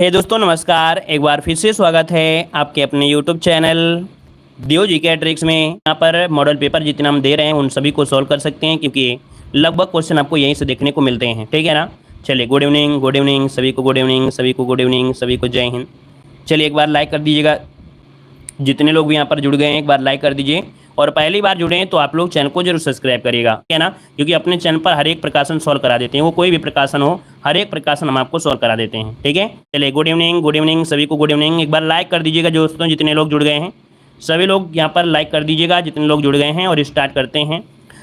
हे दोस्तों नमस्कार। एक बार फिर से स्वागत है आपके अपने यूट्यूब चैनल दियो जीके ट्रिक्स में। यहाँ पर मॉडल पेपर जितने हम दे रहे हैं उन सभी को सॉल्व कर सकते हैं, क्योंकि लगभग क्वेश्चन आपको यहीं से देखने को मिलते हैं। ठीक है ना। चलिए, गुड इवनिंग सभी को, गुड इवनिंग सभी को, गुड इवनिंग सभी को, जय हिंद। चलिए एक बार लाइक कर दीजिएगा, जितने लोग भी यहाँ पर जुड़ गए हैं एक बार लाइक कर दीजिए, और पहली बार जुड़े हैं तो आप लोग चैनल को जरूर सब्सक्राइब करिएगा, ठीक है ना। क्योंकि अपने चैनल पर हर एक प्रकाशन सॉल्व करा देते हैं, वो कोई भी प्रकाशन हो, हर एक प्रकाशन हम आपको सॉल्व करा देते हैं। ठीक है। चलिए, गुड इवनिंग सभी को, गुड इवनिंग। एक बार लाइक कर दीजिएगा दोस्तों, जितने लोग जुड़ गए हैं सभी लोग यहाँ पर लाइक कर दीजिएगा, जितने लोग जुड़ गए हैं, और स्टार्ट करते हैं।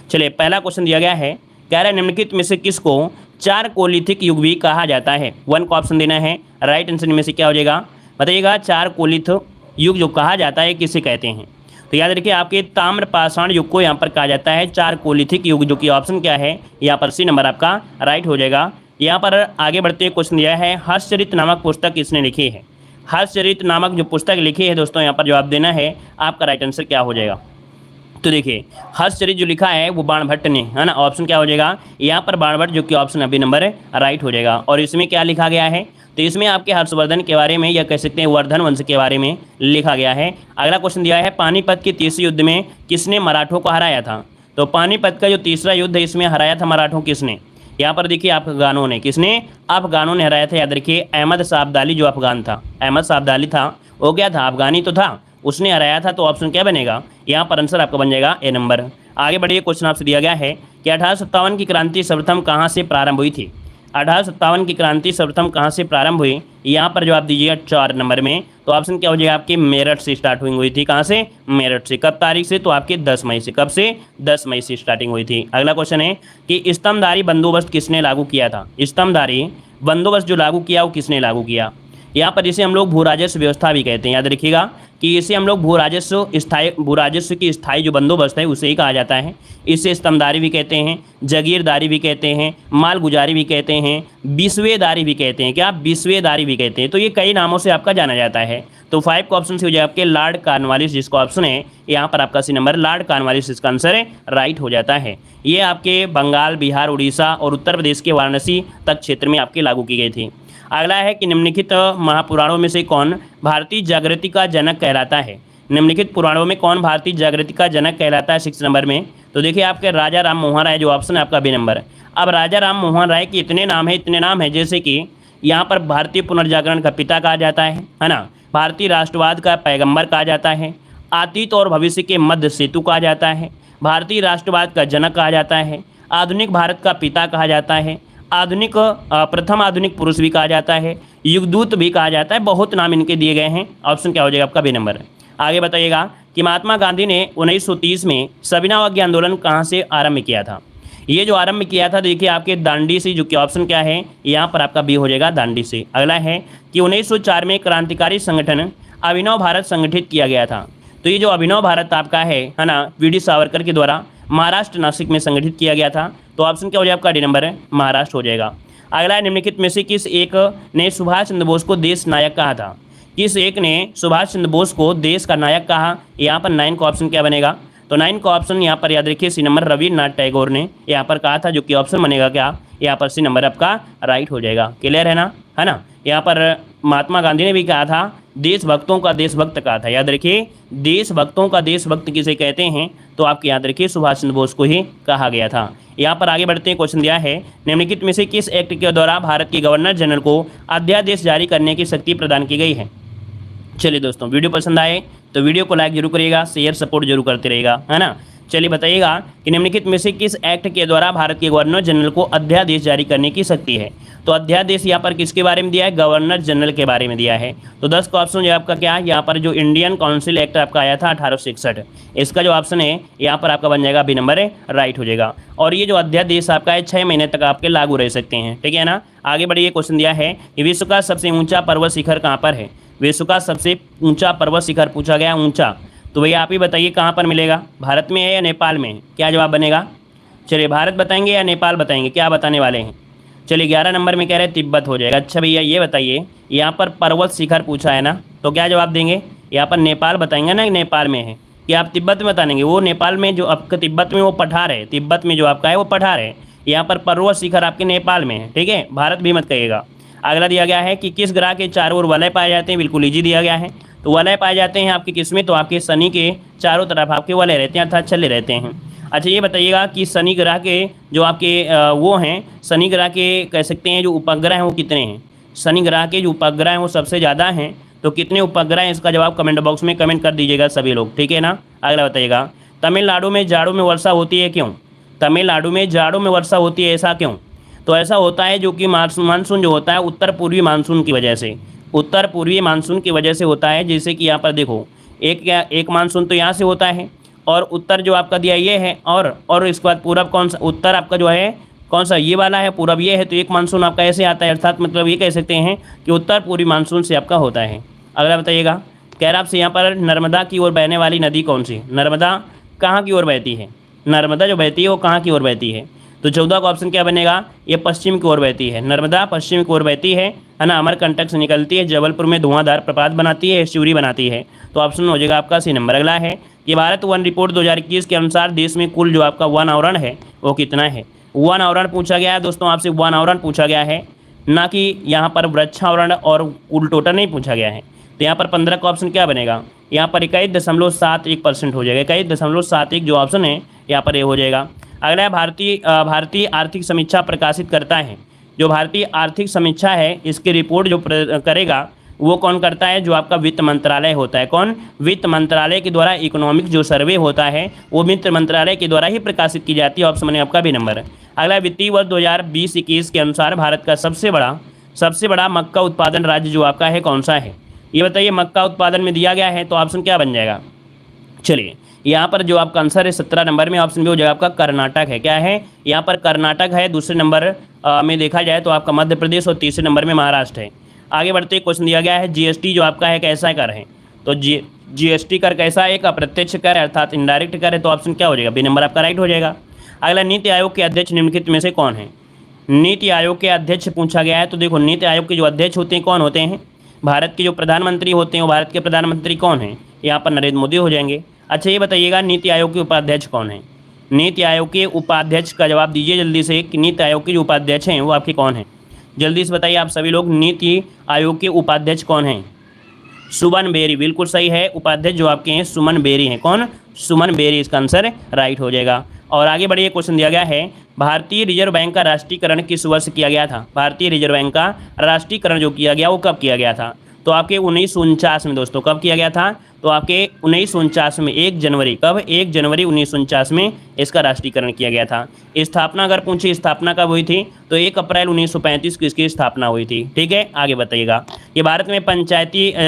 चलिए, पहला क्वेश्चन दिया गया है, कह रहा है निम्नलिखित में से किसको चारकोलिथिक युग भी कहा जाता है। 1 का ऑप्शन देना है। राइट आंसर में से क्या हो जाएगा बताइएगा। चारकोलिथ युग जो कहा जाता है किसे कहते हैं। तो याद रखिए, आपके ताम्रपाषाण युग को यहाँ पर कहा जाता है चारकोलिथिक युग, जो कि ऑप्शन क्या है यहाँ पर सी नंबर आपका राइट हो जाएगा। यहाँ पर आगे बढ़ते हुए क्वेश्चन दिया है, हर्षचरित नामक पुस्तक किसने लिखी है। हर्षचरित नामक जो पुस्तक लिखी है दोस्तों, यहाँ पर जवाब देना है, आपका राइट आंसर क्या हो जाएगा। तो देखिए, हर्षचरित जो लिखा है वो बाणभट्ट ने, है ना। ऑप्शन क्या हो जाएगा यहाँ पर बाणभट्ट, जो कि ऑप्शन अभी नंबर राइट हो जाएगा। और इसमें क्या लिखा गया है, तो इसमें आपके हर्षवर्धन के बारे में, या कह सकते हैं वर्धन वंश के बारे में लिखा गया है। अगला क्वेश्चन दिया है, पानीपत के तीसरे युद्ध में किसने मराठों को हराया था। तो पानीपत का जो तीसरा युद्ध है इसमें हराया था मराठों किसने। यहाँ पर देखिए, अफगानों ने। किसने? अफगानों ने हराया था। याद रखिए, अहमद शाह अब्दाली जो अफगान था, अहमद शाह अब्दाली था, वो क्या था, अफगानी तो था, उसने हराया था। तो ऑप्शन क्या बनेगा यहाँ पर, आंसर आपका बन जाएगा ए नंबर। आगे बढ़िए, क्वेश्चन आपसे दिया गया है कि 1857 की क्रांति सर्वप्रथम कहाँ से प्रारंभ हुई थी। 1857 की क्रांति सर्वप्रथम कहाँ से प्रारंभ हुई, यहाँ पर जवाब दीजिएगा 4 नंबर में। तो ऑप्शन क्या हो जाएगा आपके मेरठ से स्टार्ट हुई थी। कहाँ से? मेरठ से। कब तारीख से? तो आपके 10 मई से। कब से? 10 मई से स्टार्टिंग हुई थी। अगला क्वेश्चन है कि स्तंभधारी बंदोबस्त किसने लागू किया था। स्तंभधारी बंदोबस्त जो लागू किया वो किसने लागू किया। यहाँ पर इसे हम लोग भू राजस्व व्यवस्था भी कहते हैं। याद रखिएगा कि इसे हम लोग भू राजस्व की स्थायी जो बंदोबस्त है उसे ही कहा जाता है। इसे स्तंभदारी भी कहते हैं, जागीरदारी भी कहते हैं, मालगुजारी भी कहते हैं, बिस्वेदारी भी कहते हैं। क्या? बिस्वेदारी भी कहते हैं। तो ये कई नामों से आपका जाना जाता है। तो 5 का ऑप्शन से हो जाए आपके लॉर्ड कॉर्नवालिस, जिसका ऑप्शन है यहाँ पर आपका सी नंबर लॉर्ड कॉर्नवालिस, इसका आंसर राइट हो जाता है। ये आपके बंगाल, बिहार, उड़ीसा और उत्तर प्रदेश के वाराणसी तक क्षेत्र में आपकी लागू की गई थी। अगला है कि निम्नलिखित महापुराणों में से कौन भारतीय जागृति का जनक कहलाता है। निम्नलिखित पुराणों में कौन भारतीय जागृति का जनक कहलाता है 6 नंबर में। तो देखिए, आपके राजा राम मोहन राय जो ऑप्शन है आपका बी नंबर। अब राजा राम मोहन राय के इतने नाम है, जैसे कि यहाँ पर भारतीय पुनर्जागरण का पिता कहा जाता है ना। भारतीय राष्ट्रवाद का पैगंबर कहा जाता है। अतीत और भविष्य के मध्य सेतु कहा जाता है। भारतीय राष्ट्रवाद का जनक कहा जाता है। आधुनिक भारत का पिता कहा जाता है। प्रथम आधुनिक पुरुष भी कहा जाता है। युगदूत भी कहा जाता है। बहुत नाम इनके दिए गए हैं। ऑप्शन क्या हो जाएगा आपका बी नंबर। आगे बताइएगा कि महात्मा गांधी ने 1930 में सविनय अवज्ञा आंदोलन कहाँ से आरंभ किया था। ये जो आरंभ किया था, देखिए आपके दांडी से, जो कि ऑप्शन क्या है यहाँ पर आपका बी हो जाएगा, दांडी से। अगला है कि 1904 में क्रांतिकारी संगठन अभिनव भारत संगठित किया गया था। तो ये जो अभिनव भारत आपका है ना, वी.डी. सावरकर के द्वारा महाराष्ट्र नासिक में संगठित किया गया था। तो ऑप्शन क्या हो जाएगा आपका डी नंबर है, महाराष्ट्र हो जाएगा। अगला है, निम्नलिखित में से किस एक ने सुभाष चंद्र बोस को देश नायक कहा था। किस एक ने सुभाष चंद्र बोस को देश का नायक कहा। यहाँ पर 9 का ऑप्शन क्या बनेगा। तो 9 का ऑप्शन यहाँ पर याद रखिए सी नंबर रविन्द्रनाथ टैगोर ने यहाँ पर कहा था, जो कि ऑप्शन बनेगा क्या यहाँ पर सी नंबर आपका राइट हो जाएगा। क्लियर है ना। यहाँ पर महात्मा गांधी ने भी कहा था, देशभक्तों का देशभक्त कहा था। याद रखिए, देशभक्तों का देशभक्त किसे कहते हैं, तो आपके याद रखिए सुभाष चंद्र बोस को ही कहा गया था। यहाँ पर आगे बढ़ते हैं, क्वेश्चन दिया है, निम्नलिखित में से किस एक्ट के द्वारा भारत के गवर्नर जनरल को अध्यादेश जारी करने की शक्ति प्रदान की गई है। चलिए दोस्तों, वीडियो पसंद आए तो वीडियो को लाइक जरूर करिएगा, शेयर सपोर्ट जरूर करते रहेगा, है ना। चलिए बताइएगा कि निम्नलिखित में से किस एक्ट के द्वारा भारत के गवर्नर जनरल को अध्यादेश जारी करने की शक्ति है। तो अध्यादेश यहाँ पर किसके बारे में दिया है, गवर्नर जनरल के बारे में दिया है। तो 10 का ऑप्शन जो आपका क्या है, यहाँ पर जो इंडियन काउंसिल एक्ट आपका आया था 1861, इसका जो ऑप्शन है यहाँ पर आपका बन जाएगा बी नंबर राइट हो जाएगा। और ये जो अध्यादेश आपका है 6 महीने तक आपके लागू रह सकते हैं। ठीक है ना। आगे बढ़िए, क्वेश्चन दिया है कि विश्व का सबसे ऊंचा पर्वत शिखर कहाँ पर है। विश्व का सबसे ऊंचा पर्वत शिखर पूछा गया, ऊंचा। तो भैया आप ही बताइए कहाँ पर मिलेगा, भारत में है या नेपाल में है। क्या जवाब बनेगा। चलिए, भारत बताएंगे या नेपाल बताएंगे, क्या बताने वाले हैं। चलिए, 11 नंबर में कह रहे हैं तिब्बत हो जाएगा। अच्छा भैया ये बताइए, यहाँ पर पर्वत शिखर पूछा है ना, तो क्या जवाब देंगे। यहाँ पर नेपाल बताएंगे ना, नेपाल में है। कि आप तिब्बत में बताएंगे, वो नेपाल में जो आपका तिब्बत में वो पठार है, तिब्बत में जो आपका है वो पठार है। यहाँ पर पर्वत शिखर आपके नेपाल में है। ठीक है, भारत भी मत कहिएगा। अगला दिया गया है कि किस ग्रह के चारों ओर वलय पाए जाते हैं, बिल्कुल ईजी दिया गया है। तो वलय पाए जाते हैं आपके किसमें, तो आपके शनि के चारों तरफ आपके वलय रहते हैं अर्थात छल्ले रहते हैं। अच्छा ये बताइएगा कि शनि ग्रह के जो आपके वो हैं, शनि ग्रह के कह सकते हैं जो उपग्रह हैं वो कितने हैं। शनि ग्रह के जो उपग्रह हैं वो सबसे ज़्यादा हैं, तो कितने उपग्रह हैं इसका जवाब कमेंट बॉक्स में कमेंट कर दीजिएगा सभी लोग, ठीक है ना। अगला बताइएगा, तमिलनाडु में जाड़ों में वर्षा होती है क्यों। तमिलनाडु में जाड़ों में वर्षा होती है, ऐसा क्यों। तो ऐसा होता है जो कि मानसून जो होता है उत्तर पूर्वी मानसून की वजह से, उत्तर पूर्वी मानसून की वजह से होता है। जैसे कि यहाँ पर देखो एक मानसून तो यहाँ से होता है और उत्तर जो आपका दिया ये है, और इसके बाद पूरब कौन सा, उत्तर आपका जो है कौन सा ये वाला है, पूरब ये है, तो एक मानसून आपका ऐसे आता है, अर्थात मतलब ये कह सकते हैं कि उत्तर पूर्वी मानसून से आपका होता है। अगला बताइएगा, कह रहा आपसे यहाँ पर नर्मदा की ओर बहने वाली नदी कौन सी। नर्मदा कहाँ की ओर बहती है, नर्मदा जो बहती है वो कहाँ की ओर बहती है। तो 14 का ऑप्शन क्या बनेगा, ये पश्चिम की ओर बहती है, नर्मदा पश्चिम की ओर बहती है ना। अमरकंटक से निकलती है, जबलपुर में धुआंधार प्रपात बनाती है, शिवरी बनाती है। तो ऑप्शन हो जाएगा आपका सी नंबर। अगला है कि भारत वन रिपोर्ट 2021 के अनुसार देश में कुल जो आपका वन आवरण है वो कितना है। वन आवरण पूछा गया है दोस्तों, आपसे वन आवरण पूछा गया है, ना कि यहाँ पर वृक्षावरण और कुल टोटल नहीं पूछा गया है। तो यहाँ पर 15 का ऑप्शन क्या बनेगा, यहाँ पर 21.71% हो जाएगा, 21.71 जो ऑप्शन है यहाँ पर ये हो जाएगा। अगला है भारतीय आर्थिक समीक्षा प्रकाशित करता है। जो भारतीय आर्थिक समीक्षा है इसकी रिपोर्ट जो करेगा वो कौन करता है, जो आपका वित्त मंत्रालय होता है। कौन, वित्त मंत्रालय के द्वारा इकोनॉमिक जो सर्वे होता है वो वित्त मंत्रालय के द्वारा ही प्रकाशित की जाती है। ऑप्शन बने आपका भी नंबर। अगला वित्तीय वर्ष 2020-21 के अनुसार भारत का सबसे बड़ा मक्का उत्पादन राज्य जो आपका है कौन सा है, ये बताइए। मक्का उत्पादन में दिया गया है तो ऑप्शन क्या बन जाएगा। चलिए यहाँ पर जो आपका आंसर है 17 नंबर में ऑप्शन भी हो जाएगा आपका कर्नाटक है। क्या है, यहाँ पर कर्नाटक है। दूसरे नंबर में देखा जाए तो आपका मध्य प्रदेश और तीसरे नंबर में महाराष्ट्र है। आगे बढ़ते क्वेश्चन दिया गया है जीएसटी जो आपका है कैसा कर है। तो जीएसटी कर कैसा है, एक अप्रत्यक्ष कर है अर्थात इनडायरेक्ट कर है। तो ऑप्शन क्या हो जाएगा, बी नंबर आपका राइट हो जाएगा। अगला नीति आयोग के अध्यक्ष निम्नलिखित में से कौन है। नीति आयोग के अध्यक्ष पूछा गया है। तो देखो नीति आयोग के जो अध्यक्ष होते हैं कौन होते हैं, भारत के जो प्रधानमंत्री होते हैं वो भारत के प्रधानमंत्री कौन हैं, यहाँ पर नरेंद्र मोदी हो जाएंगे। अच्छा ये बताइएगा नीति आयोग के उपाध्यक्ष कौन है। नीति आयोग के उपाध्यक्ष का जवाब दीजिए जल्दी से कि नीति आयोग के जो उपाध्यक्ष हैं वो आपके कौन हैं, जल्दी से बताइए आप सभी लोग। नीति आयोग के उपाध्यक्ष कौन हैं, सुमन बेरी, बिल्कुल सही है। उपाध्यक्ष जो आपके हैं सुमन बेरी हैं। कौन, सुमन बेरी, इसका आंसर राइट हो जाएगा। और आगे बढ़िए क्वेश्चन दिया गया है भारतीय रिजर्व बैंक का राष्ट्रीयकरण किस वर्ष किया गया था। भारतीय रिजर्व बैंक का राष्ट्रीयकरण जो किया गया वो कब किया गया था, तो आपके 1949 में दोस्तों। कब किया गया था, तो आपके 1949 में 1 जनवरी, कब 1 जनवरी 1949 में इसका राष्ट्रीयकरण किया गया था। स्थापना अगर पूछे स्थापना कब हुई थी तो 1 अप्रैल 1935 को इसकी स्थापना हुई थी। ठीक है, आगे बताइएगा ये भारत में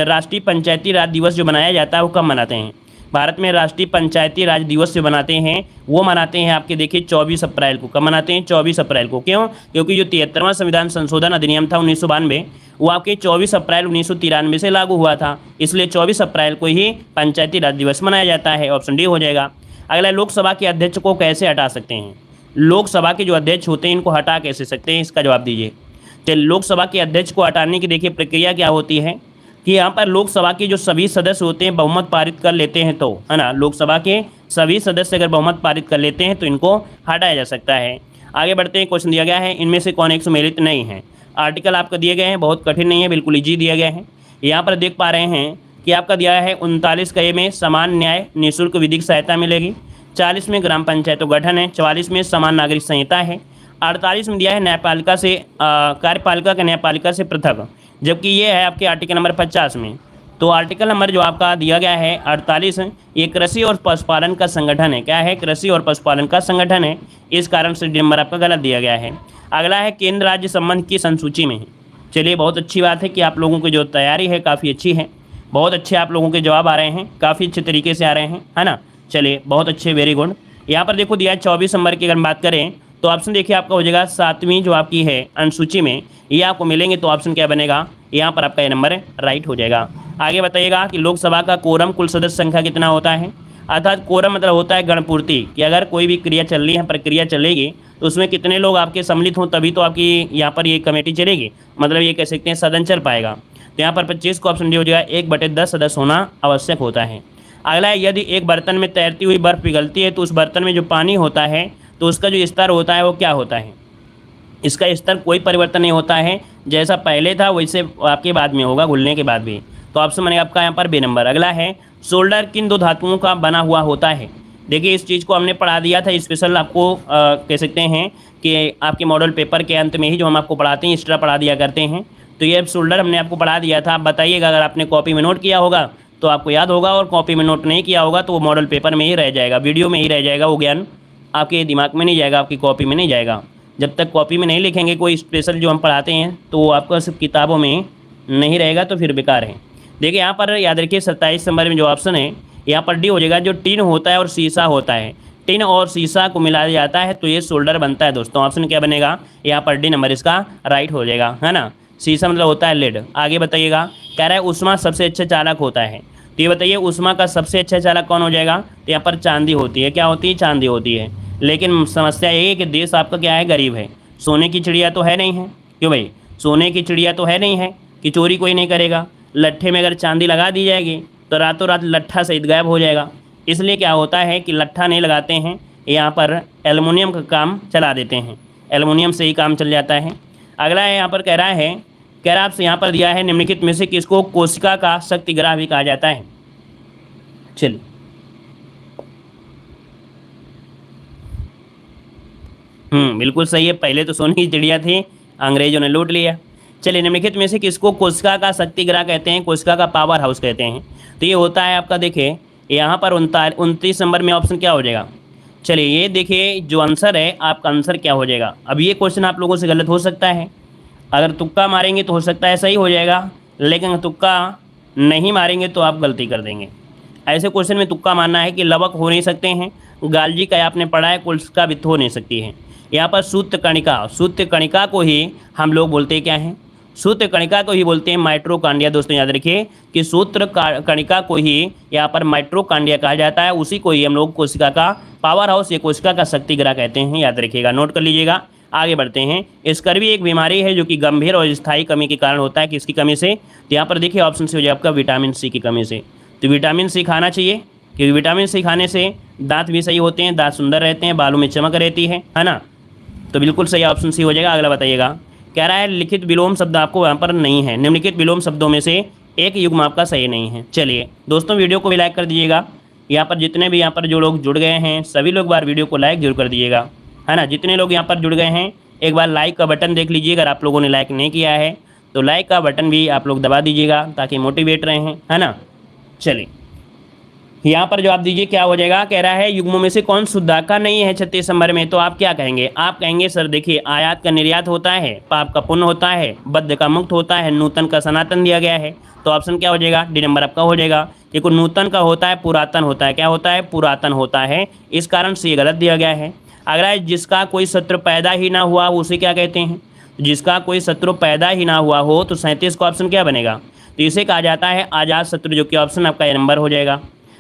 राष्ट्रीय पंचायती राज दिवस जो मनाया जाता है वो कब मनाते हैं। भारत में राष्ट्रीय पंचायती राज दिवस जो मनाते हैं वो मनाते हैं आपके देखिए 24 अप्रैल को। कब मनाते हैं, 24 अप्रैल को। क्यों, क्योंकि जो 73वां संविधान संशोधन अधिनियम था 1992 वो आपके 24 अप्रैल 1993 से लागू हुआ था, इसलिए 24 अप्रैल को ही पंचायती राज दिवस मनाया जाता है। ऑप्शन डी हो जाएगा। अगला लोकसभा के अध्यक्ष को कैसे हटा सकते हैं। लोकसभा के जो अध्यक्ष होते हैं इनको हटा कैसे सकते हैं, इसका जवाब दीजिए। तो लोकसभा के अध्यक्ष को हटाने की देखिए प्रक्रिया क्या होती है कि यहाँ पर लोकसभा के जो सभी सदस्य होते हैं बहुमत पारित कर लेते हैं, तो है ना, लोकसभा के सभी सदस्य अगर बहुमत पारित कर लेते हैं तो इनको हटाया जा सकता है। आगे बढ़ते हैं, क्वेश्चन दिया गया है इनमें से कौन एक सम्मिलित नहीं है। आर्टिकल आपका दिए गए हैं, बहुत कठिन नहीं है, बिल्कुल ईजी दिया गया है। यहाँ पर देख पा रहे हैं कि आपका दिया है 39 का में समान न्याय निःशुल्क विधिक सहायता मिलेगी, 40 में ग्राम पंचायतों गठन है, 44 में समान नागरिक संहिता है, 48 में दिया है न्यायपालिका से कार्यपालिका का न्यायपालिका से पृथक, जबकि ये है आपके आर्टिकल नंबर 50 में। तो आर्टिकल नंबर जो आपका दिया गया है 48 ये कृषि और पशुपालन का संगठन है। क्या है, कृषि और पशुपालन का संगठन है, इस कारण से नंबर आपका गलत दिया गया है। अगला है केंद्र राज्य संबंध की अनुसूची में है। चलिए बहुत अच्छी बात है कि आप लोगों की जो तैयारी है काफ़ी अच्छी है, बहुत अच्छे आप लोगों के जवाब आ रहे हैं, काफ़ी अच्छे तरीके से आ रहे हैं, है ना। चलिए बहुत अच्छे, वेरी गुड। यहाँ पर देखो दिया है 24 नंबर की अगर बात करें तो ऑप्शन देखिए आपका हो जाएगा 7वीं जो आपकी है अनुसूची में ये आपको मिलेंगे, तो ऑप्शन क्या बनेगा, यहाँ पर आपका ये नंबर राइट हो जाएगा। आगे बताइएगा कि लोकसभा का कोरम कुल सदस्य संख्या कितना होता है। अर्थात कोरम मतलब होता है गणपूर्ति, कि अगर कोई भी क्रिया चल रही है, प्रक्रिया चलेगी तो उसमें कितने लोग आपके सम्मिलित हों तभी तो आपकी यहाँ पर ये कमेटी चलेगी, मतलब ये कह सकते हैं सदन चल पाएगा। तो यहाँ पर 25 को ऑप्शन डी हो जाएगा, 1/10 सदस्य होना आवश्यक होता है। अगला है यदि एक बर्तन में तैरती हुई बर्फ़ पिघलती है तो उस बर्तन में जो पानी होता है तो उसका जो स्तर होता है वो क्या होता है। इसका स्तर कोई परिवर्तन नहीं होता है, जैसा पहले था वैसे आपके बाद में होगा, घुलने के बाद भी। तो ऑप्शन बनेगा आपका यहाँ पर बी नंबर। अगला है सोल्डर किन दो धातुओं का बना हुआ होता है। देखिए इस चीज़ को हमने पढ़ा दिया था स्पेशल, आपको कह सकते हैं कि आपके मॉडल पेपर के अंत में ही जो हम आपको पढ़ाते हैं एक्स्ट्रा पढ़ा दिया करते हैं। तो ये सोल्डर हमने आपको पढ़ा दिया था। आप बताइएगा, अगर आपने कॉपी में नोट किया होगा तो आपको याद होगा, और कॉपी में नोट नहीं किया होगा तो वो मॉडल पेपर में ही रह जाएगा, वीडियो में ही रह जाएगा, वो ज्ञान आपके दिमाग में नहीं जाएगा, आपकी कॉपी में नहीं जाएगा। जब तक कॉपी में नहीं लिखेंगे कोई स्पेशल जो हम पढ़ाते हैं तो वो आपको सिर्फ किताबों में नहीं रहेगा, तो फिर बेकार है। देखिए यहाँ पर याद रखिए 27 नंबर में जो ऑप्शन है यहाँ पर डी हो जाएगा। जो टिन होता है और शीशा होता है, टिन और शीशा को मिलाया जाता है तो ये सोल्डर बनता है दोस्तों। ऑप्शन क्या बनेगा यहाँ पर डी नंबर इसका राइट हो जाएगा, है ना। शीशा मतलब होता है लेड। आगे बताइएगा, कह रहा है उष्मा सबसे अच्छा चालक होता है। तो ये बताइए उष्मा का सबसे अच्छा चालक कौन हो जाएगा। तो यहाँ पर चांदी होती है। क्या होती है? चांदी होती है। लेकिन समस्या यही है कि देश आपका क्या है, गरीब है। सोने की चिड़िया तो है नहीं है, क्यों भाई, सोने की चिड़िया तो है नहीं है कि चोरी कोई नहीं करेगा। लट्ठे में अगर चांदी लगा दी जाएगी तो रातों रात लट्ठा सहित गायब हो जाएगा। इसलिए क्या होता है कि लट्ठा नहीं लगाते हैं, यहाँ पर एल्युमिनियम का काम चला देते हैं, एल्युमिनियम से ही काम चल जाता है। अगला है यहाँ पर कह रहा आपसे यहाँ पर दिया है निम्नलिखित में से किसको कोशिका का शक्तिग्राह भी कहा जाता है। चलिए बिल्कुल सही है। पहले तो सोने की चिड़िया थी, अंग्रेजों ने लूट लिया। चलिए निम्नलिखित में से किसको कोशिका का शक्तिग्राह कहते हैं, कोशिका का पावर हाउस कहते हैं। तो ये होता है आपका, देखिए यहाँ पर 29 नंबर में ऑप्शन क्या हो जाएगा। चलिए ये देखिए जो आंसर है, आपका आंसर क्या हो जाएगा। अब ये क्वेश्चन आप लोगों से गलत हो सकता है, अगर तुक्का मारेंगे तो हो सकता है सही हो जाएगा, लेकिन तुक्का नहीं मारेंगे तो आप गलती कर देंगे। ऐसे क्वेश्चन में तुक्का मारना है कि लवक हो नहीं सकते हैं, गालजी का आपने पढ़ा है, कोशिका वित्त हो नहीं सकती है। यहाँ पर सूत्र कणिका को ही हम लोग बोलते हैं क्या है, सूत्र कणिका को ही बोलते हैं माइट्रोकांडिया। दोस्तों याद रखिए कि सूत्र कणिका को ही यहाँ पर माइट्रोकांडिया कहा जाता है, उसी को ही हम लोग कोशिका का पावर हाउस या कोशिका का शक्तिग्राह कहते हैं। याद रखिएगा, नोट कर लीजिएगा। आगे बढ़ते हैं। स्कर्वी एक बीमारी है जो कि गंभीर और स्थायी कमी के कारण होता है। किसकी कमी से? तो यहाँ पर देखिए ऑप्शन से हो जाए आपका विटामिन सी की कमी से। तो विटामिन सी खाना चाहिए, क्योंकि विटामिन सी खाने से दांत भी सही होते हैं, दांत सुंदर रहते हैं, बालों में चमक रहती है ना। तो बिल्कुल सही ऑप्शन सी हो जाएगा। अगला बताइएगा, कह रहा है लिखित विलोम शब्द आपको यहाँ पर नहीं है, निम्नलिखित विलोम शब्दों में से एक युग्म आपका सही नहीं है। चलिए दोस्तों वीडियो को भी लाइक कर दीजिएगा। यहाँ पर जितने भी यहाँ पर जो लोग जुड़ गए हैं सभी लोग बार वीडियो को लाइक जरूर कर दीजिएगा, है ना। जितने लोग यहाँ पर जुड़ गए हैं एक बार लाइक का बटन देख लीजिए, अगर आप लोगों ने लाइक नहीं किया है तो लाइक का बटन भी आप लोग दबा दीजिएगा ताकि मोटिवेट रहें, है ना। चलिए यहाँ पर जवाब दीजिए क्या हो जाएगा। कह रहा है युग्मों में से कौन शुद्धाकार नहीं है 36 नंबर में। तो आप क्या कहेंगे? आप कहेंगे सर देखिए आयात का निर्यात होता है, पाप का पुण्य होता है, बद्ध का मुक्त होता है, नूतन का सनातन दिया गया है। तो ऑप्शन क्या हो जाएगा? डी नंबर आपका हो जाएगा। देखो नूतन का होता है, पुरातन होता है। क्या होता है? पुरातन होता है, इस कारण से ये गलत दिया गया है। अगला है जिसका कोई शत्रु पैदा ही ना हुआ उसे क्या कहते हैं। जिसका कोई शत्रु पैदा ही ना हुआ हो तो 37 का ऑप्शन क्या बनेगा? तो इसे कहा जाता है आजाद शत्रु, जो कि ऑप्शन आपका ये नंबर हो जाएगा।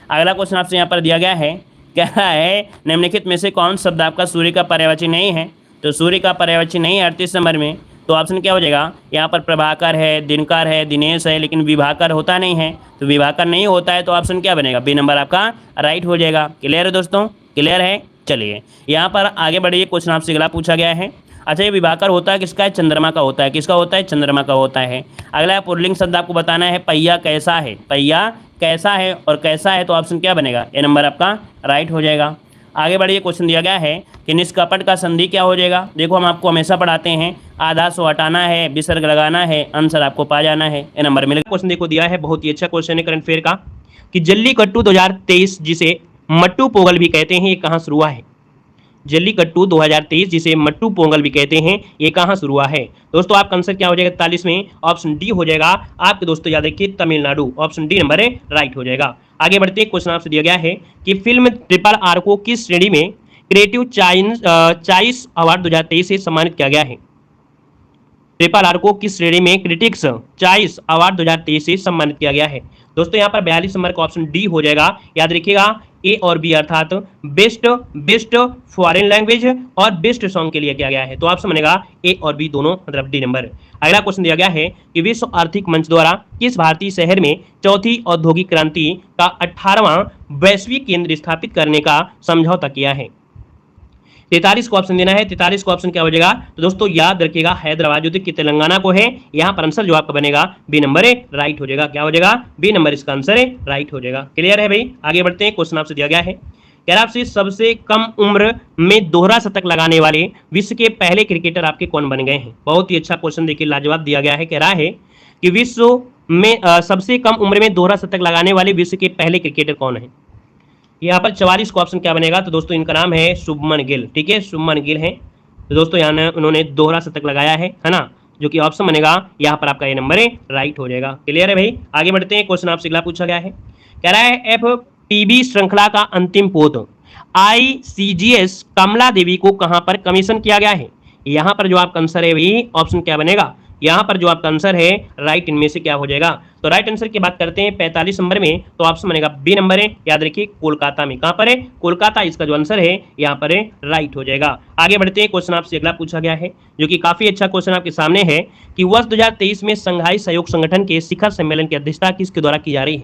अगला क्वेश्चन आपसे यहाँ पर दिया गया है, क्या है निम्नलिखित में से कौन शब्द आपका सूर्य का पर्यायवाची नहीं है। तो सूर्य का पर्यायवाची नहीं है 38 नंबर में। तो ऑप्शन क्या हो जाएगा? यहाँ पर प्रभाकर है, दिनकर है, दिनेश है, लेकिन विभाकर होता नहीं है। तो विभाकर नहीं होता है तो ऑप्शन क्या बनेगा? बी नंबर आपका राइट हो जाएगा। क्लियर है दोस्तों? क्लियर है। चलिए यहाँ पर आगे बढ़िए, क्वेश्चन आपसे अगला पूछा गया है। अच्छा ये विभाकर होता है किसका है? चंद्रमा का होता है। किसका होता है? चंद्रमा का होता है। अगला पुल्लिंग शब्द आपको बताना है, पहिया कैसा है। पहिया कैसा है और कैसा है, तो ऑप्शन क्या बनेगा? ए नंबर आपका राइट हो जाएगा। आगे बढ़िए, क्वेश्चन दिया गया है कि निष्कपट का संधि क्या हो जाएगा। देखो हम आपको हमेशा पढ़ाते हैं आधा सो हटाना है, विसर्ग लगाना है, आंसर आपको पा जाना है, ए नंबर मिलेगा। क्वेश्चन देखो दिया है, बहुत ही अच्छा क्वेश्चन है करंट अफेयर का, कि जल्लीकट्टू 2023 जिसे मट्टू पोंगल भी कहते हैं, ये कहाँ शुरू हुआ है। जल्लीकट्टू 2023 जिसे मट्टू पोंगल भी कहते हैं, ये कहाँ शुरू हुआ है। दोस्तों आपका आंसर क्या हो जाएगा 41 में? ऑप्शन डी हो जाएगा आपके दोस्तों, याद रखिए तमिलनाडु। ऑप्शन डी नंबर है राइट हो जाएगा। आगे बढ़ते, क्वेश्चन आपसे दिया गया है कि फिल्म RRR को किस श्रेणी में क्रिएटिव चॉइस अवार्ड 2023 से सम्मानित किया गया है। RRR को किस श्रेणी में क्रिटिक्स चॉइस अवार्ड 2023 से सम्मानित किया गया है। दोस्तों यहाँ पर 42 नंबर का ऑप्शन डी हो जाएगा। याद रखिएगा ए और बी अर्थात बेस्ट फॉरेन लैंग्वेज और बेस्ट सॉन्ग के लिए किया गया है। तो ऑप्शन बनेगा ए और बी दोनों, मतलब डी नंबर। अगला क्वेश्चन दिया गया है कि विश्व आर्थिक मंच द्वारा किस भारतीय शहर में चौथी औद्योगिक क्रांति का 18वां वैश्विक केंद्र स्थापित करने का समझौता किया है। 43 को ऑप्शन देना है। 43 को ऑप्शन क्या हो जाएगा? तो दोस्तों याद रखिएगा हैदराबाद जो कि तेलंगाना को है। यहाँ पर आंसर जो आपका बनेगा बी नंबर है, राइट हो जाएगा। क्या हो जाएगा? बी नंबर इसका आंसर है, राइट हो जाएगा। क्लियर है भाई? आगे बढ़ते हैं, क्वेश्चन आपसे दिया गया है, कह रहा आपसे सबसे कम उम्र में दोहरा शतक लगाने वाले विश्व के पहले क्रिकेटर आपके कौन बन गए हैं? बहुत ही अच्छा क्वेश्चन देखिए, लाजवाब दिया गया है। कह रहा है कि विश्व में सबसे कम उम्र में दोहरा शतक लगाने वाले विश्व के पहले क्रिकेटर कौन है? यहाँ पर 44 का ऑप्शन क्या बनेगा? तो दोस्तों इनका नाम है शुभमन गिल। ठीक है, शुभमन गिल है। तो दोस्तों यहाँ उन्होंने दोहरा शतक लगाया है ना, जो कि ऑप्शन बनेगा यहाँ पर आपका ये नंबर है, राइट हो जाएगा। क्लियर है भाई? आगे बढ़ते हैं, क्वेश्चन आपसे अगला पूछा गया है, कह रहा है FPB श्रृंखला का अंतिम पोत ICGS कमला देवी को कहां पर कमीशन किया गया है? यहां पर जो आपका आंसर है भाई, ऑप्शन क्या बनेगा? यहां पर जो आपका आंसर है राइट, इनमें से क्या हो जाएगा? तो राइट आंसर की बात करते हैं 45 नंबर में, तो ऑप्शन बनेगा बी नंबर है। याद रखिए कोलकाता में। कहां पर है? कोलकाता इसका जो आंसर है यहाँ पर है, राइट हो जाएगा। आगे बढ़ते हैं, क्वेश्चन आपसे अगला पूछा गया है, जो कि काफी अच्छा क्वेश्चन आपके सामने है, कि वर्ष 2023 में संघाई सहयोग संगठन के शिखर सम्मेलन की अध्यक्षता किसके द्वारा की जा रही है?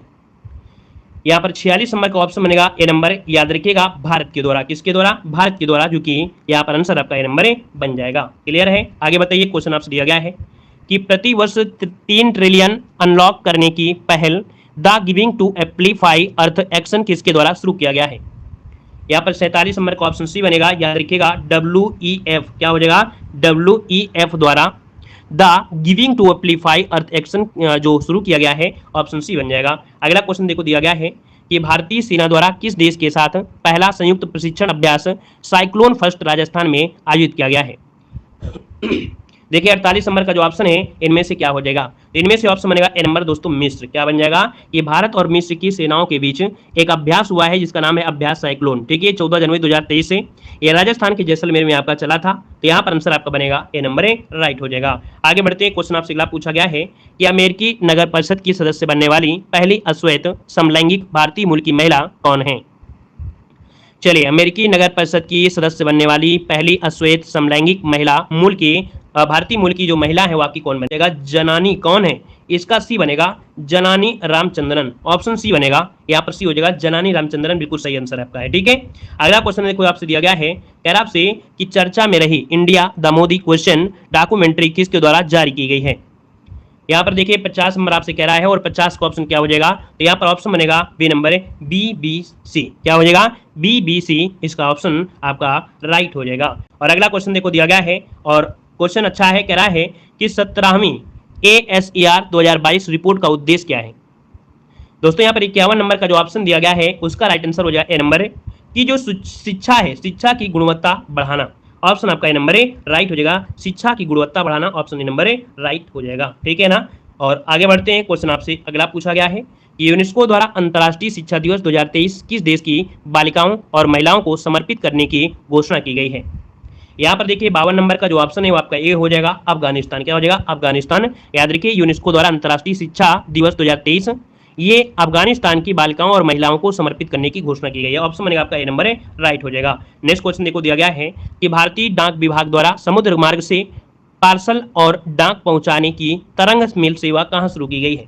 यहाँ पर 46 नंबर का ऑप्शन बनेगा ए नंबर। याद रखिएगा भारत के द्वारा। किसके द्वारा? भारत के द्वारा, जो कि यहाँ पर आंसर आपका ए नंबर बन जाएगा। क्लियर है? आगे बताइए, क्वेश्चन आपसे दिया गया है कि प्रति वर्ष 3 ट्रिलियन अनलॉक करने की पहल the Giving to Amplify Earth Action किसके द्वारा शुरू किया गया है? यहाँ पर 47 नंबर का ऑप्शन सी बनेगा। याद रखिएगा WEF। क्या हो जाएगा? WEF द्वारा the Giving to Amplify Earth Action जो शुरू किया गया है, ऑप्शन सी बन जाएगा। अगला क्वेश्चन देखो, दिया गया है कि भारतीय सेना द्वारा किस देश के साथ पहला संयुक्त प्रशिक्षण अभ्यास साइक्लोन फर्स्ट राजस्थान में आयोजित किया गया है? देखिए 48 नंबर का जो ऑप्शन है, इनमें से क्या हो जाएगा? इनमें से ऑप्शन बनेगा ए नंबर दोस्तों मिस्र। क्या बन जाएगा? ये भारत और मिस्र की सेनाओं के बीच एक अभ्यास हुआ है, जिसका नाम है अभ्यास साइक्लोन। ठीक है, 14 जनवरी 2023 से ये राजस्थान के जैसलमेर में आपका चला था। तो यहाँ पर आंसर आपका बनेगा ए नंबर, राइट हो जाएगा। आगे बढ़ते हैं, क्वेश्चन आपसे अगला पूछा गया है कि अमेरिकी नगर परिषद की सदस्य बनने वाली पहली अश्वेत समलैंगिक भारतीय मूल की महिला कौन है? चलिए, अमेरिकी नगर परिषद की सदस्य बनने वाली पहली अश्वेत समलैंगिक महिला मूल की भारतीय मूल की जो महिला है वो आपकी कौन बनेगा? जनानी। कौन है? इसका सी बनेगा जनानी रामचंद्रन। ऑप्शन सी बनेगा, यहाँ पर सी हो जाएगा जनानी रामचंद्रन, बिल्कुल सही आंसर आपका है। ठीक है, अगला क्वेश्चन देखो आपसे दिया गया है, कह रहा आपसे कि चर्चा में रही India the Modi question documentary किसके द्वारा जारी की गई है? यहाँ पर देखिए 50 नंबर आपसे कह रहा है, और 50 का ऑप्शन क्या हो जाएगा? तो यहाँ पर ऑप्शन बनेगा बी नंबर BBC। क्या हो जाएगा? BBC इसका ऑप्शन आपका राइट हो जाएगा। और अगला क्वेश्चन देखो दिया गया है, और क्वेश्चन अच्छा है, कह रहा है कि 17वीं ASER 2022 रिपोर्ट का उद्देश्य क्या है? दोस्तों यहाँ पर 51 नंबर का जो ऑप्शन दिया गया है, उसका राइट आंसर हो जाएगा ए नंबर, कि जो शिक्षा है, शिक्षा की गुणवत्ता बढ़ाना। ऑप्शन आपका ए नंबर है, राइट हो जाएगा। शिक्षा की गुणवत्ता बढ़ाना, ऑप्शन ए नंबर है, राइट हो जाएगा। ठीक है ना? और आगे बढ़ते हैं, क्वेश्चन आपसे अगला पूछा गया है कि यूनेस्को द्वारा अंतर्राष्ट्रीय शिक्षा दिवस 2023 किस देश की बालिकाओं और महिलाओं को समर्पित करने की घोषणा की गई है? यहाँ पर देखिए 52 नंबर का जो ऑप्शन है वो आपका ए हो जाएगा, अफगानिस्तान। क्या हो जाएगा? अफगानिस्तान। याद रखिए यूनेस्को द्वारा अंतर्राष्ट्रीय शिक्षा दिवस 2023 ये अफगानिस्तान की बालिकाओं और महिलाओं को समर्पित करने की घोषणा की गई है। ऑप्शन बनेगा आपका ए नंबर है, राइट हो जाएगा। नेक्स्ट क्वेश्चन देखो दिया गया है कि भारतीय डाक विभाग द्वारा समुद्र मार्ग से पार्सल और डाक पहुंचाने की तरंग मेल सेवा कहाँ शुरू की गई है?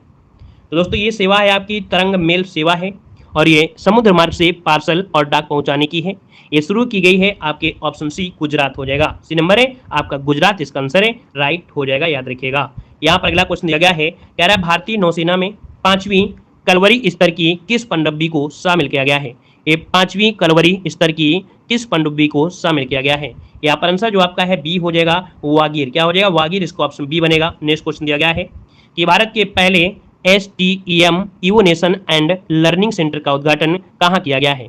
तो दोस्तों ये सेवा है आपकी तरंग मेल सेवा है, और ये समुद्र मार्ग से पार्सल और डाक पहुंचाने की है। ये शुरू की गई है आपके ऑप्शन सी गुजरात हो जाएगा। सी नंबर है आपका गुजरात इसका आंसर है, राइट हो जाएगा। याद रखिएगा। यहाँ पर अगला क्वेश्चन दिया गया है, कह रहा है भारतीय नौसेना में 5वीं कलवरी स्तर की किस पनडुब्बी को शामिल किया गया है? ये 5वीं कलवरी स्तर की किस पनडुब्बी को शामिल किया गया है? यहाँ पर आंसर जो आपका है बी हो जाएगा, वागीर। क्या हो जाएगा? वागीर इसका ऑप्शन बी बनेगा। नेक्स्ट क्वेश्चन दिया गया है कि भारत के पहले STEM इवोनेशन एंड लर्निंग सेंटर का उद्घाटन कहाँ किया गया है?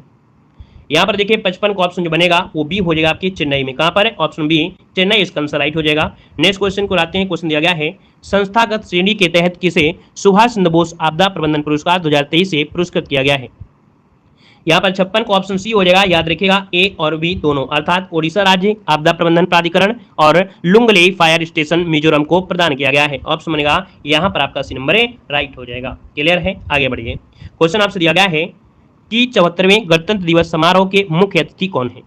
यहाँ पर देखिए 55 का ऑप्शन जो बनेगा वो बी हो जाएगा आपकी चेन्नई में। कहाँ पर है? ऑप्शन बी चेन्नई इसका आंसर राइट हो जाएगा। नेक्स्ट क्वेश्चन को लाते हैं। क्वेश्चन दिया गया है संस्थागत श्रेणी के तहत किसे सुभाष चंद्र बोस आपदा प्रबंधन पुरस्कार 2023 से पुरस्कृत किया गया है? यहाँ पर 56 को ऑप्शन सी हो जाएगा। याद रखिएगा ए और बी दोनों, अर्थात ओडिशा राज्य आपदा प्रबंधन प्राधिकरण और लुंगलेई फायर स्टेशन मिजोरम को प्रदान किया गया है। ऑप्शन बनेगा यहाँ पर आपका सी नंबर है, राइट हो जाएगा। क्लियर है? आगे बढ़िए। क्वेश्चन आपसे दिया गया है कि 74वें गणतंत्र दिवस समारोह के मुख्य अतिथि कौन है?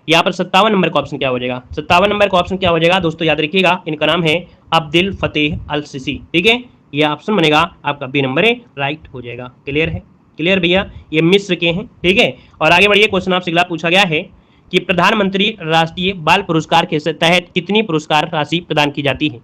यहाँ पर 57 नंबर का ऑप्शन क्या हो जाएगा? 57 नंबर का ऑप्शन क्या हो जाएगा दोस्तों? याद रखिएगा, इनका नाम है अब्दुल फतेह अल सीसी। ठीक है, यह ऑप्शन बनेगा आपका बी नंबर है, राइट हो जाएगा। क्लियर है? क्लियर भैया, ये मिस्र के हैं। ठीक है, और आगे बढ़िए। क्वेश्चन आपसे अगला पूछा गया है कि प्रधानमंत्री राष्ट्रीय बाल पुरस्कार के तहत कितनी पुरस्कार राशि प्रदान की जाती है।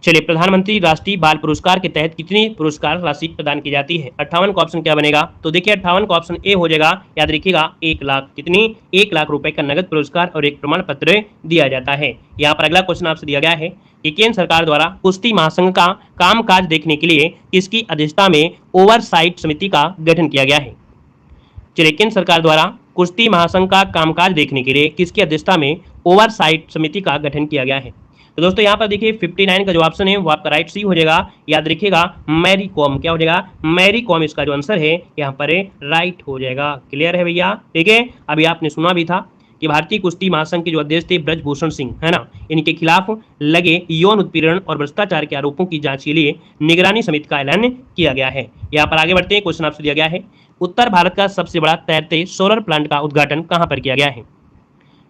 चलिए, प्रधानमंत्री राष्ट्रीय बाल पुरस्कार के तहत कितनी पुरस्कार राशि प्रदान की जाती है। 58 का ऑप्शन क्या बनेगा, तो देखिए 58 का ऑप्शन ए हो जाएगा। याद रखिएगा 1 लाख, कितनी 1 लाख रुपए का नगद पुरस्कार और एक प्रमाण पत्र दिया जाता है। यहाँ पर अगला क्वेश्चन आपसे दिया गया है कि केंद्र सरकार द्वारा कुश्ती महासंघ का कामकाज देखने के लिए किसकी अध्यक्षता में ओवरसाइट समिति का गठन किया गया है। चलिए, केंद्र सरकार द्वारा कुश्ती महासंघ का कामकाज देखने के लिए किसकी अध्यक्षता में ओवरसाइट समिति का गठन किया गया है। तो दोस्तों यहाँ पर देखिए 59 का जो ऑप्शन है वो आपका राइट सी हो जाएगा। याद रखिएगा मैरी कॉम, क्या हो जाएगा, मैरी कॉम इसका जो आंसर है यहाँ पर राइट हो जाएगा। क्लियर है भैया, ठीक है। अभी आपने सुना भी था कि भारतीय कुश्ती महासंघ के जो अध्यक्ष थे ब्रजभूषण सिंह, है ना, इनके खिलाफ लगे यौन उत्पीड़न और भ्रष्टाचार के आरोपों की जांच के लिए निगरानी समिति का ऐलान किया गया है। यहाँ पर आगे बढ़ते हैं, क्वेश्चन आपसे दिया गया है उत्तर भारत का सबसे बड़ा तैरते सोलर प्लांट का उद्घाटन कहाँ पर किया गया है।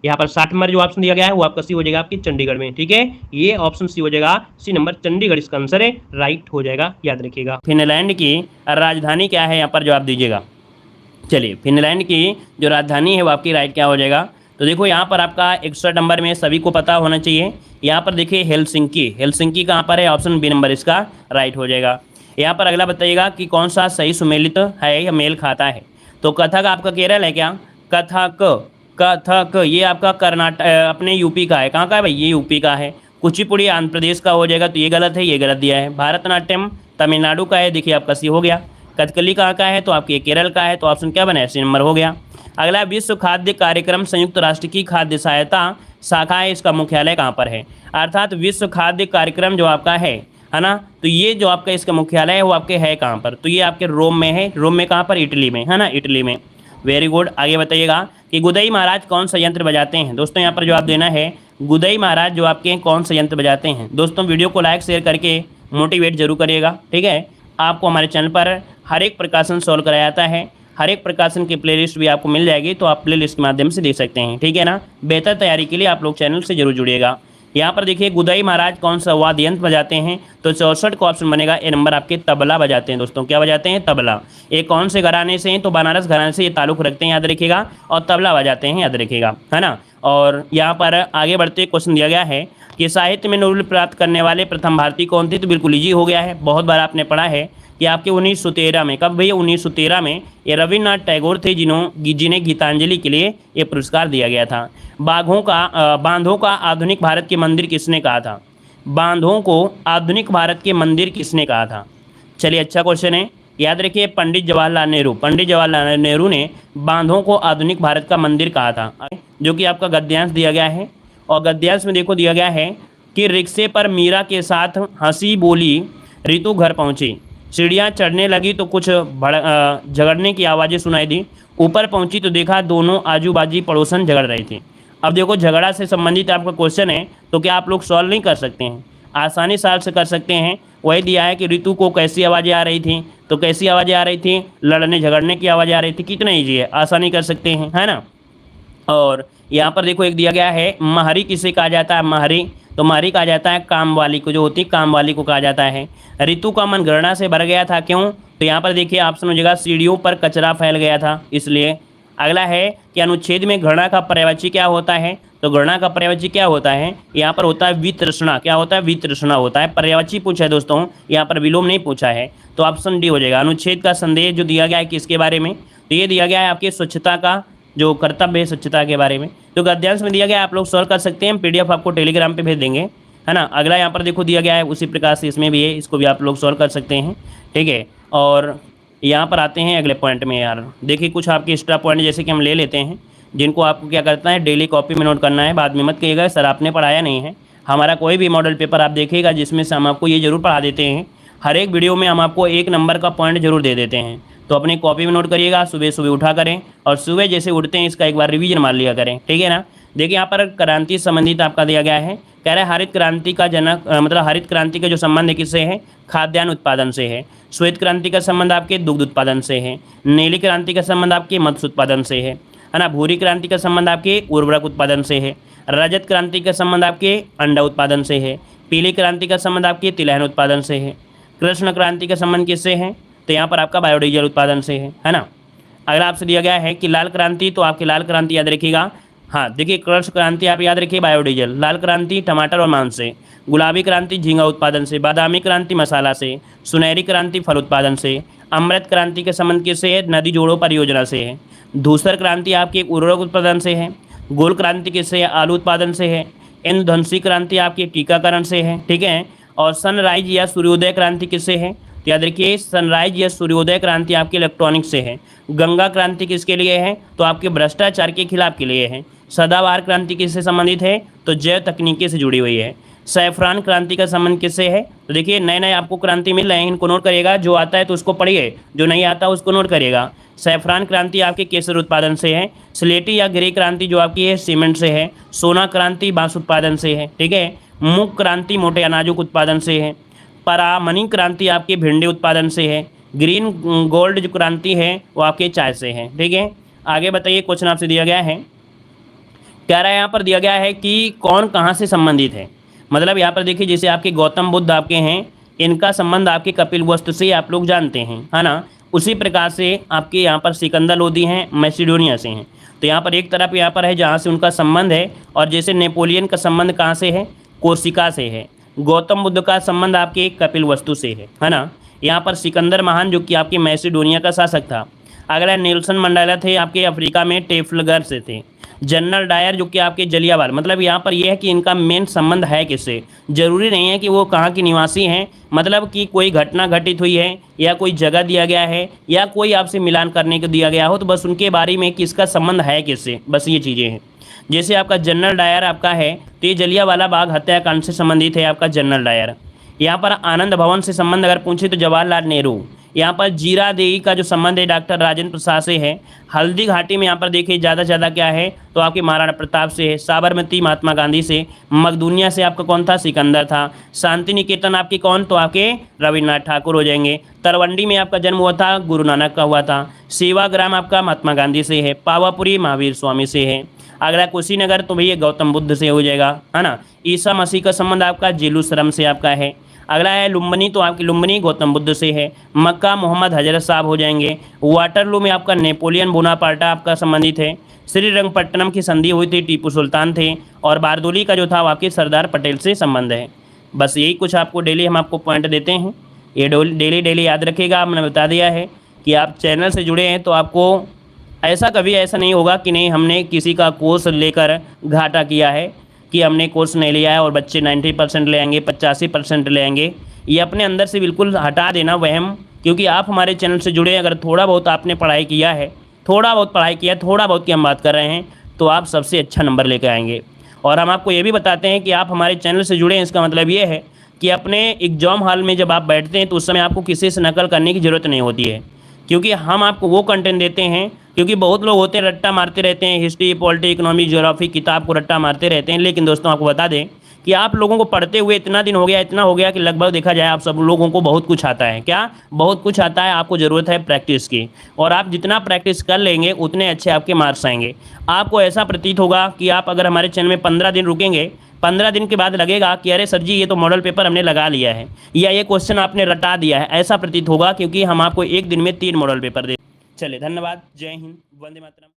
यहाँ पर 60 नंबर जो ऑप्शन दिया गया है वो आपका सी हो जाएगा आपकी चंडीगढ़ में, ठीक है। ये ऑप्शन सी हो जाएगा, सी नंबर चंडीगढ़ इसका आंसर है, राइट हो जाएगा, याद रखिएगा। फिनलैंड की राजधानी क्या है, यहाँ पर जवाब दीजिएगा। चलिए, फिनलैंड की जो राजधानी है वो आपकी राइट क्या हो जाएगा, तो देखो यहाँ पर आपका 61 नंबर में सभी को पता होना चाहिए। यहाँ पर देखिए हेलसिंकी, हेलसिंकी कहाँ पर है, ऑप्शन बी नंबर इसका राइट हो जाएगा। यहाँ पर अगला बताइएगा कि कौन सा सही सुमेलित है या मेल खाता है। तो कथक आपका केरल है क्या, कथक, कथक ये आपका कर्नाटक अपने यूपी का है। कहाँ का है भाई, ये यूपी का है। कुचिपुड़ी आंध्र प्रदेश का हो जाएगा, तो ये गलत है, ये गलत दिया है। भारतनाट्यम तमिलनाडु का है, देखिए आपका सी हो गया। कथकली कहाँ का है, तो आपके केरल का है, तो ऑप्शन क्या बना है, सी नंबर हो गया। अगला विश्व खाद्य कार्यक्रम संयुक्त राष्ट्र की खाद्य सहायता शाखा है, इसका मुख्यालय कहाँ पर है। अर्थात विश्व खाद्य कार्यक्रम जो आपका है ना, तो ये जो आपका इसका मुख्यालय है वो आपके है कहाँ पर, तो ये आपके रोम में है। रोम में कहाँ पर, इटली में, है ना, इटली में। Very good. आगे बताइएगा कि गुदई महाराज कौन सा यंत्र बजाते हैं। दोस्तों यहाँ पर जवाब देना है, गुदई महाराज जो आपके कौन सा यंत्र बजाते हैं। दोस्तों वीडियो को लाइक शेयर करके मोटिवेट जरूर करिएगा, ठीक है। आपको हमारे चैनल पर हर एक प्रकाशन सॉल्व कराया जाता है, हर एक प्रकाशन की प्लेलिस्ट भी आपको मिल जाएगी, तो आप प्लेलिस्ट के माध्यम से देख सकते हैं, ठीक है ना। बेहतर तैयारी के लिए आप लोग चैनल से जरूर जुड़िएगा। यहाँ पर देखिए गुदई महाराज कौन सा वाद्य यंत्र बजाते हैं, तो 64 का ऑप्शन बनेगा ए नंबर, आपके तबला बजाते हैं। दोस्तों क्या बजाते हैं, तबला। ये कौन से घराने से हैं, तो बनारस घराने से ये ताल्लुक रखते हैं, याद रखिएगा, और तबला बजाते हैं, याद रखिएगा, है ना। और यहाँ पर आगे बढ़ते क्वेश्चन दिया गया है कि साहित्य में नोबेल प्राप्त करने वाले प्रथम भारतीय कौन थे, तो बिल्कुल ईजी हो गया है, बहुत बार आपने पढ़ा है कि आपके 1913 में, कब भैया 1913 में ये रविन्द्रनाथ टैगोर थे जिन्हें गीतांजलि के लिए ये पुरस्कार दिया गया था। बांधों का आधुनिक भारत के मंदिर किसने कहा था, बांधों को आधुनिक भारत के मंदिर किसने कहा था। चलिए, अच्छा क्वेश्चन है, याद रखिए पंडित जवाहरलाल नेहरू ने बांधों को आधुनिक भारत का मंदिर कहा था, जो कि आपका गद्यांश दिया गया है। और गद्यांश में देखो दिया गया है कि रिक्शे पर मीरा के साथ हंसी बोली ऋतु घर पहुंची, सीढ़ियाँ चढ़ने लगी तो कुछ झगड़ने की आवाज़ें सुनाई दी, ऊपर पहुंची तो देखा दोनों आजू बाजू पड़ोसन झगड़ रहे थे। अब देखो झगड़ा से संबंधित आपका क्वेश्चन है, तो क्या आप लोग सॉल्व नहीं कर सकते हैं, आसानी से कर सकते हैं। वही दिया है कि ऋतु को कैसी आवाज़ें आ रही थी, तो कैसी आवाज़ें आ रही थी, लड़ने झगड़ने की आवाज़ें आ रही थी। कितना ईजी है, आसानी कर सकते हैं, है ना। और यहाँ पर देखो एक दिया गया है महरी किसे कहा जाता है, महरी, तो महरी कहा जाता है काम वाली को, जो होती है काम वाली को कहा जाता है। ऋतु का मन घृणा से भर गया था, क्यों, तो यहाँ पर देखिए ऑप्शन हो जाएगा सीढ़ियों पर कचरा फैल गया था, इसलिए। अगला है कि अनुच्छेद में घृणा का पर्यायवाची क्या होता है, तो घृणा का पर्यायवाची क्या होता है, यहाँ पर होता है वितृष्णा। क्या होता है, वितृष्णा होता है। पर्यायवाची पूछा है दोस्तों, यहाँ पर विलोम नहीं पूछा है, तो ऑप्शन डी हो जाएगा। अनुच्छेद का संदेश जो दिया गया है किसके बारे में, तो ये दिया गया है आपके स्वच्छता का जो कर्तव्य है, स्वच्छता के बारे में। तो गद्यांश में दिया गया है, आप लोग सॉल्व कर सकते हैं, PDF आपको टेलीग्राम पे भेज देंगे, है ना। अगला यहाँ पर देखो दिया गया है उसी प्रकार से इसमें भी है, इसको भी आप लोग सॉल्व कर सकते हैं, ठीक है। और यहाँ पर आते हैं अगले पॉइंट में। यार देखिए कुछ आपके एक्स्ट्रा पॉइंट जैसे कि हम ले लेते हैं, जिनको आपको क्या करना है, डेली कॉपी में नोट करना है। बाद में मत कहिएगा सर आपने पढ़ाया नहीं है। हमारा कोई भी मॉडल पेपर आप देखिएगा जिसमें से हम आपको ये जरूर पढ़ा देते हैं, हर एक वीडियो में हम आपको 1 नंबर का पॉइंट जरूर दे देते हैं। तो अपनी कॉपी में नोट करिएगा, सुबह सुबह उठा करें, और सुबह जैसे उठते हैं इसका एक बार रिवीजन मार लिया करें, ठीक है ना। देखिए यहाँ पर क्रांति संबंधित आपका दिया गया है, कह रहा है हरित क्रांति का जनक मतलब हरित क्रांति का जो संबंध है किससे है, खाद्यान्न उत्पादन से है। श्वेत क्रांति का संबंध आपके दुग्ध उत्पादन से है। नीली क्रांति का संबंध आपके मत्स्य उत्पादन से है ना। भूरी क्रांति का संबंध आपके उर्वरक उत्पादन से है। रजत क्रांति का संबंध आपके अंडा उत्पादन से है। पीली क्रांति का संबंध आपके तिलहन उत्पादन से है। कृष्ण क्रांति का संबंध किससे है, तो यहाँ पर आपका बायोडीजल उत्पादन से है ना। अगर आपसे दिया गया है कि लाल क्रांति, तो आपकी लाल क्रांति याद रखिएगा। हाँ देखिए, कृषि क्रांति आप याद रखिए बायोडीजल, लाल क्रांति टमाटर और मांस से, गुलाबी क्रांति झींगा उत्पादन से, बादामी क्रांति मसाला से, सुनहरी क्रांति फल उत्पादन से, अमृत क्रांति के संबंध किससे है? नदी जोड़ो परियोजना से है। धूसर क्रांति आपकी उर्वरक उत्पादन से है। गोल क्रांति किससे है? आलू उत्पादन से है। इंद्रधनुषी क्रांति आपकी टीकाकरण से है, ठीक है। और सनराइज या सूर्योदय क्रांति किससे है? तो याद रखिए सनराइज या सूर्योदय क्रांति आपकी इलेक्ट्रॉनिक्स से है। गंगा क्रांति किसके लिए है? तो आपके भ्रष्टाचार के खिलाफ के लिए है। सदाबहार क्रांति किससे संबंधित है? तो जैव तकनीकी से जुड़ी हुई है। सैफरान क्रांति का संबंध किससे है? तो देखिए नए नए आपको क्रांति मिल रहे हैं, इनको नोट करिएगा, जो आता है तो उसको पढ़िए, जो नहीं आता उसको नोट करिएगा। सैफरान क्रांति आपके केसर उत्पादन से है। स्लेटी या ग्रे क्रांति जो आपकी है सीमेंट से है। सोना क्रांति बांस उत्पादन से है, ठीक है। मूंग क्रांति मोटे अनाजों उत्पादन से है। परामनी क्रांति आपके भिंडी उत्पादन से है। ग्रीन गोल्ड जो क्रांति है वो आपके चाय से है, ठीक है। आगे बताइए, क्वेश्चन आपसे दिया गया है, कह रहा है यहाँ पर दिया गया है कि कौन कहाँ से संबंधित है। मतलब यहाँ पर देखिए, जैसे आपके गौतम बुद्ध आपके हैं, इनका संबंध आपके कपिल वस्तु से आप लोग जानते हैं, है ना। उसी प्रकार से आपके यहाँ पर सिकंदर लोदी हैं, मैसिडोनिया से हैं। तो यहाँ पर एक तरफ यहाँ पर है जहाँ से उनका संबंध है, और जैसे नेपोलियन का संबंध कहाँ से है? कोर्सिका से है। गौतम बुद्ध का संबंध आपके कपिल वस्तु से है ना। यहाँ पर सिकंदर महान जो कि आपके मैसिडोनिया का शासक था। अगला नेल्सन मंडेला थे आपके अफ्रीका में टेफ्लगर से थे। जनरल डायर जो कि आपके जलियांवाला, मतलब यहाँ पर यह है कि इनका मेन संबंध है किससे? जरूरी नहीं है कि वो कहाँ के निवासी हैं, मतलब कि कोई घटना घटित हुई है या कोई जगह दिया गया है या कोई आपसे मिलान करने को दिया गया हो, तो बस उनके बारे में किसका संबंध है किससे, बस ये चीज़ें हैं। जैसे आपका जनरल डायर आपका है, तो ये जलियांवाला बाग हत्याकांड से संबंधित है आपका जनरल डायर। यहाँ पर आनंद भवन से संबंध अगर पूछे तो जवाहरलाल नेहरू। यहाँ पर जीरा देवी का जो संबंध है डॉक्टर राजेंद्र प्रसाद से है। हल्दी घाटी में यहाँ पर देखिए ज़्यादा से ज़्यादा क्या है, तो आपके महाराणा प्रताप से है। साबरमती महात्मा गांधी से। मकदूनिया से आपका कौन था? सिकंदर था। शांति निकेतन आपके कौन? तो आपके रविन्द्रनाथ ठाकुर हो जाएंगे। तरवंडी में आपका जन्म हुआ था, गुरु नानक का हुआ था। सेवाग्राम आपका महात्मा गांधी से है। पावापुरी महावीर स्वामी से है। अगला कुशीनगर तो भैया गौतम बुद्ध से हो जाएगा, है ना। ईसा मसीह का संबंध आपका जेरूसलम से आपका है। अगला है लुम्बिनी, तो आपकी लुम्बिनी गौतम बुद्ध से है। मक्का मोहम्मद हजरत साहब हो जाएंगे। वाटरलू में आपका नेपोलियन बोनापार्टा आपका संबंधित है। श्रीरंगपट्टनम की संधि हुई थी, टीपू सुल्तान थे। और बारदोली का जो था वो आपके सरदार पटेल से संबंध है। बस यही कुछ आपको डेली हम आपको पॉइंट देते हैं, ये डेली याद रखिएगा। हमने बता दिया है कि आप चैनल से जुड़े हैं तो आपको ऐसा नहीं होगा कि नहीं हमने किसी का कोर्स लेकर घाटा किया है, कि हमने कोर्स नहीं लिया है और बच्चे 90% ले आएंगे, 85% ले आएंगे। ये अपने अंदर से बिल्कुल हटा देना वहम, क्योंकि आप हमारे चैनल से जुड़े, अगर थोड़ा बहुत आपने पढ़ाई किया है, थोड़ा बहुत की हम बात कर रहे हैं, तो आप सबसे अच्छा नंबर लेकर आएंगे। और हम आपको ये भी बताते हैं कि आप हमारे चैनल से जुड़े हैं, इसका मतलब ये है कि अपने एग्जाम हॉल में जब आप बैठते हैं तो उस समय आपको किसी से नकल करने की ज़रूरत नहीं होती है, क्योंकि हम आपको वो कंटेंट देते हैं। क्योंकि बहुत लोग होते हैं रट्टा मारते रहते हैं, हिस्ट्री पॉलिटी इकोनॉमी ज्योग्राफी किताब को रट्टा मारते रहते हैं। लेकिन दोस्तों आपको बता दें कि आप लोगों को पढ़ते हुए इतना दिन हो गया, इतना हो गया कि लगभग देखा जाए आप सब लोगों को बहुत कुछ आता है। क्या? बहुत कुछ आता है। आपको ज़रूरत है प्रैक्टिस की, और आप जितना प्रैक्टिस कर लेंगे उतने अच्छे आपके मार्क्स आएंगे। आपको ऐसा प्रतीत होगा कि आप अगर हमारे चैनल में 15 दिन रुकेंगे, 15 दिन के बाद लगेगा कि अरे सर जी ये तो मॉडल पेपर हमने लगा लिया है, या ये क्वेश्चन आपने रटा दिया है, ऐसा प्रतीत होगा, क्योंकि हम आपको एक दिन में 3 मॉडल पेपर दे। चलिए धन्यवाद, जय हिंद, वंदे मातरम।